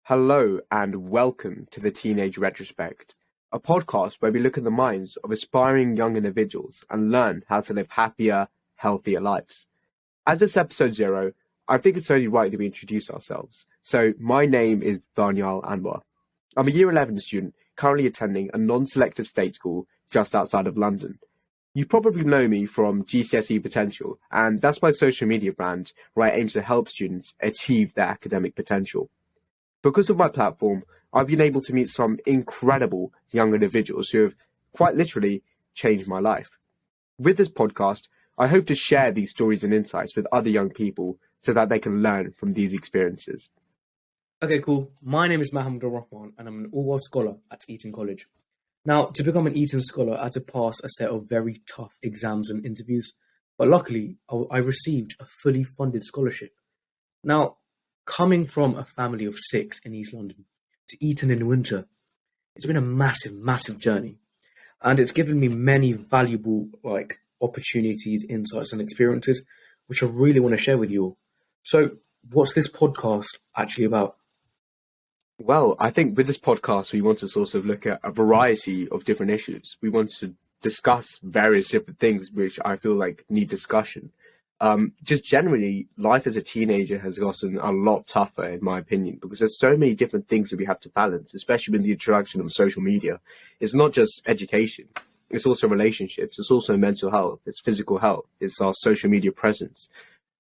Hello and welcome to the Teenage Retrospect, a podcast where we look at the minds of aspiring young individuals and learn how to live happier, healthier lives. As it's episode 0, I think it's only right that we introduce ourselves. So my name is Daniyaal Anawar. I'm a Year 11 student currently attending a non-selective state school just outside of London. You probably know me from GCSEPotential, and that's my social media brand where I aim to help students achieve their academic potential. Because of my platform, I've been able to meet some incredible young individuals who have quite literally changed my life. With this podcast, I hope to share these stories and insights with other young people so that they can learn from these experiences. Okay, cool. My name is Mahmudur Rahman and I'm an all-world scholar at Eton College. Now, to become an Eton scholar, I had to pass a set of very tough exams and interviews, but luckily, I received a fully funded scholarship. Now, coming from a family of 6 in East London to Eton in winter, it's been a massive journey. And it's given me many valuable opportunities, insights and experiences, which I really want to share with you all. So what's this podcast actually about? Well, I think with this podcast, we want to sort of look at a variety of different issues. We want to discuss various different things which I feel like need discussion. Just generally, life as a teenager has gotten a lot tougher, in my opinion, because there's so many different things that we have to balance, especially with the introduction of social media. It's not just education. It's also relationships. It's also mental health. It's physical health. It's our social media presence.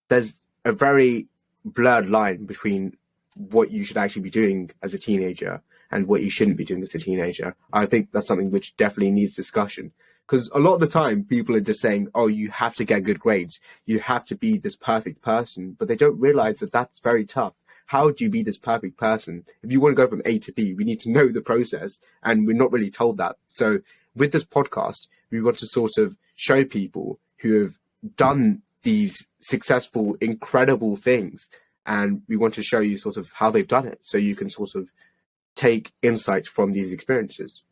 There's a very blurred line between what you should actually be doing as a teenager and what you shouldn't be doing as a teenager. I think that's something which definitely needs discussion. Because a lot of the time, people are just saying, oh, you have to get good grades. You have to be this perfect person. But they don't realize that that's very tough. How do you be this perfect person? If you want to go from A to B, we need to know the process. And we're not really told that. So with this podcast, we want to sort of show people who have done these successful, incredible things. And we want to show you sort of how they've done it. So you can sort of take insights from these experiences.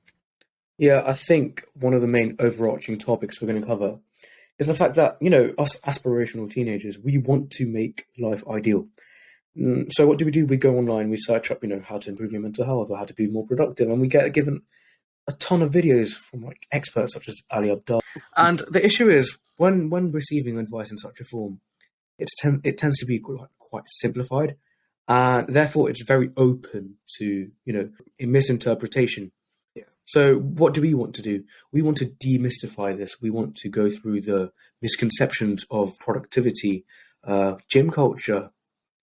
Yeah, I think one of the main overarching topics we're going to cover is the fact that, us aspirational teenagers, we want to make life ideal. So what do? We go online, we search up, how to improve your mental health or how to be more productive, and we get given a ton of videos from experts such as Ali Abdal. And the issue is, when receiving advice in such a form, it tends to be quite simplified, and therefore it's very open to, a misinterpretation. So what do we want to do? We want to demystify this. We want to go through the misconceptions of productivity, gym culture,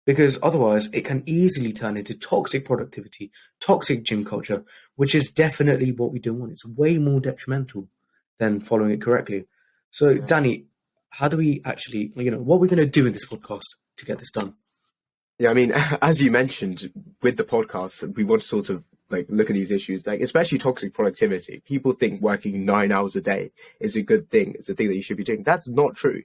because otherwise it can easily turn into toxic productivity, toxic gym culture, which is definitely what we don't want. It's way more detrimental than following it correctly. So, Danny, how do we actually, what are we going to do in this podcast to get this done? Yeah, I mean, as you mentioned, with the podcast, we want to sort of look at these issues, especially toxic productivity. People think working 9 hours a day is a good thing. It's a thing that you should be doing. That's not true.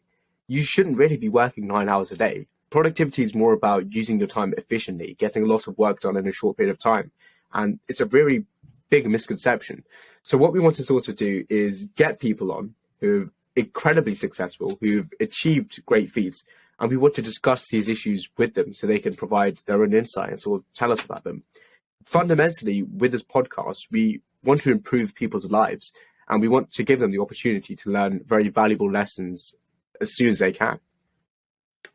You shouldn't really be working 9 hours a day. Productivity is more about using your time efficiently, getting a lot of work done in a short period of time. And it's a very big misconception. So what we want to sort of do is get people on who are incredibly successful, who've achieved great feats, and we want to discuss these issues with them so they can provide their own insight and sort of tell us about them. Fundamentally, with this podcast, we want to improve people's lives, and we want to give them the opportunity to learn very valuable lessons as soon as they can.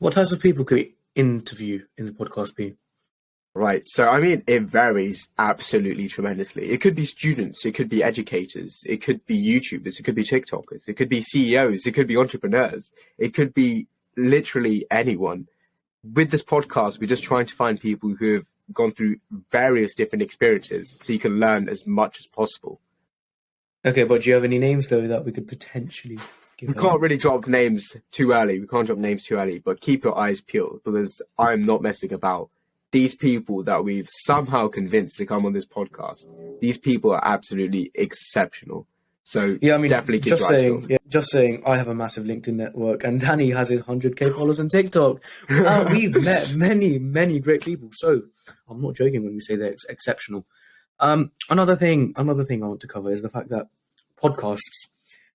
What types of people could we interview in the podcast be? Right. So, I mean, it varies absolutely tremendously. It could be students, it could be educators, it could be YouTubers, it could be TikTokers, it could be CEOs, it could be entrepreneurs, it could be literally anyone. With this podcast, we're just trying to find people who have gone through various different experiences so you can learn as much as possible. Okay, but do you have any names, though, that we could potentially give We can't really drop names too early. But keep your eyes peeled, because I'm not messing about. These people that we've somehow convinced to come on this podcast, these people are absolutely exceptional. So yeah, I mean, definitely keep your eyes peeled. Just saying, I have a massive LinkedIn network, and Danny has his 100k followers on TikTok. We've met many great people. So I'm not joking when we say they're exceptional. Another thing I want to cover is the fact that podcasts,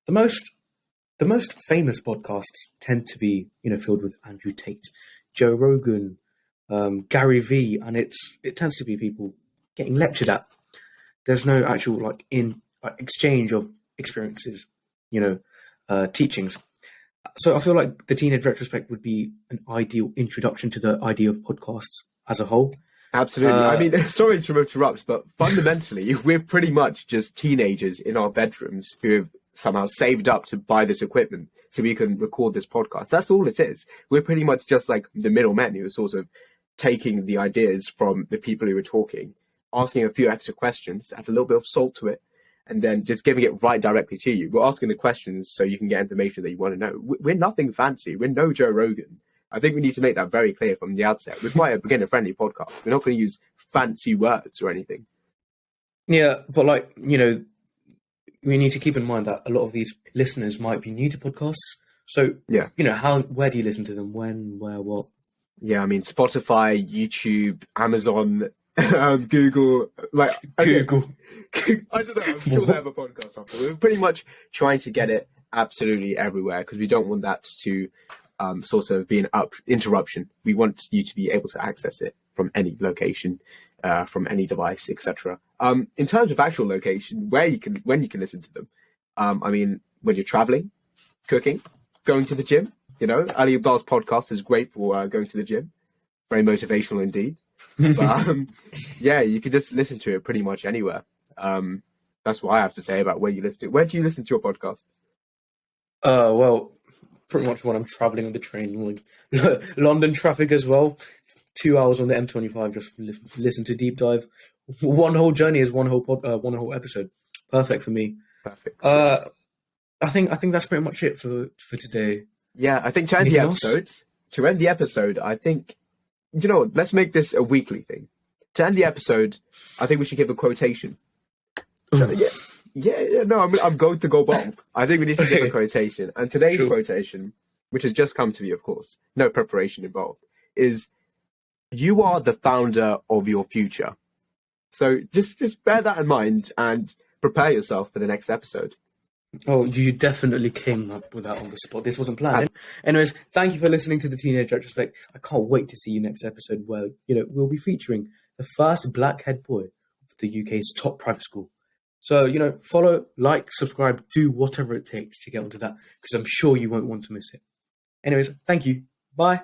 the most famous podcasts tend to be, filled with Andrew Tate, Joe Rogan, Gary V, and it tends to be people getting lectured at. There's no actual exchange of experiences, teachings. So I feel like the Teenage Retrospect would be an ideal introduction to the idea of podcasts as a whole. Absolutely. I mean, sorry to interrupt, but fundamentally, we're pretty much just teenagers in our bedrooms who have somehow saved up to buy this equipment so we can record this podcast. That's all it is. We're pretty much just like the middlemen who are sort of taking the ideas from the people who are talking, asking a few extra questions, add a little bit of salt to it, and then just giving it right directly to you. We're asking the questions so you can get information that you want to know. We're nothing fancy. We're no Joe Rogan. I think we need to make that very clear from the outset. We're quite a beginner-friendly podcast. We're not going to use fancy words or anything. Yeah, but we need to keep in mind that a lot of these listeners might be new to podcasts. So, yeah, where do you listen to them? When, where, what? Yeah, I mean, Spotify, YouTube, Amazon, Google, Google. I don't know. I'm sure they have a podcast after. We're pretty much trying to get it absolutely everywhere because we don't want that to sort of be an interruption. We want you to be able to access it from any location, from any device, etc. In terms of actual location, when you can listen to them, I mean, when you're traveling, cooking, going to the gym. Ali Abdal's podcast is great for going to the gym. Very motivational indeed. But, yeah, you can just listen to it pretty much anywhere. That's what I have to say about where you listen to. Where do you listen to your podcasts? Well, pretty much when I'm traveling on the train, London traffic as well. 2 hours on the M25, just listen to Deep Dive. One whole journey is one whole episode. Perfect for me. Perfect. I think that's pretty much it for today. Yeah, I think to end the episode, I think, let's make this a weekly thing. To end the episode, I think we should give a quotation. I'm going to go bold. I think we need to give a quotation. And today's quotation, which has just come to me, of course, no preparation involved, is, "You are the founder of your future." So just bear that in mind and prepare yourself for the next episode. Oh, you definitely came up with that on the spot. This wasn't planned. Anyways, thank you for listening to the Teenage Retrospect. I can't wait to see you next episode where, we'll be featuring the first black head boy of the UK's top private school. So, follow, like, subscribe, do whatever it takes to get onto that because I'm sure you won't want to miss it. Anyways, thank you. Bye.